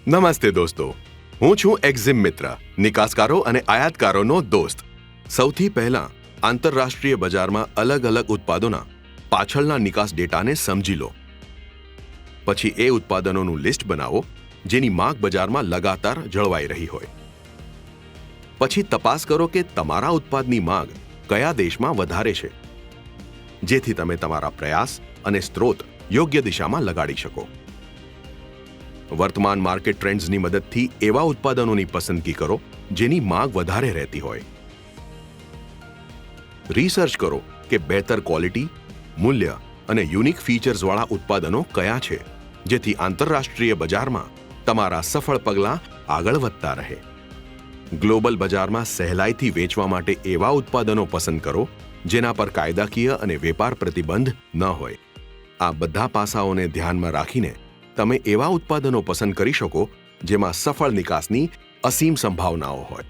નમસ્તે દોસ્તો, હું છું એક્ઝિમ મિત્ર, નિકાસકારો અને આયાતકારોનો દોસ્ત. સૌથી પહેલા આંતરરાષ્ટ્રીય બજારમાં અલગ અલગ ઉત્પાદનોના પાછળના નિકાસ ડેટાને સમજી લો. પછી એ ઉત્પાદનોનું લિસ્ટ બનાવો જેની માંગ બજારમાં લગાતાર જળવાઈ રહી હોય. પછી તપાસ કરો કે તમારા ઉત્પાદનની માંગ કયા દેશમાં વધારે છે, જેથી તમે તમારા પ્રયાસ અને સ્ત્રોત યોગ્ય દિશામાં લગાડી શકો. વર્તમાન માર્કેટ ટ્રેન્ડ્સની મદદથી એવા ઉત્પાદનોની પસંદગી કરો જેની માંગ વધારે રહેતી હોય. રિસર્ચ કરો કે બહેતર ક્વોલિટી, મૂલ્ય અને યુનિક ફીચર્સવાળા ઉત્પાદનો કયા છે, જેથી આંતરરાષ્ટ્રીય બજારમાં તમારા સફળ પગલાં આગળ વધતા રહે. ગ્લોબલ બજારમાં સહેલાઈથી વેચવા માટે એવા ઉત્પાદનો પસંદ કરો જેના પર કાયદાકીય અને વેપાર પ્રતિબંધ ન હોય. આ બધા પાસાઓને ધ્યાનમાં રાખીને તમે એવા ઉત્પાદનો પસંદ કરી શકો જેમાં સફળ નિકાસની અસીમ સંભાવનાઓ હોય.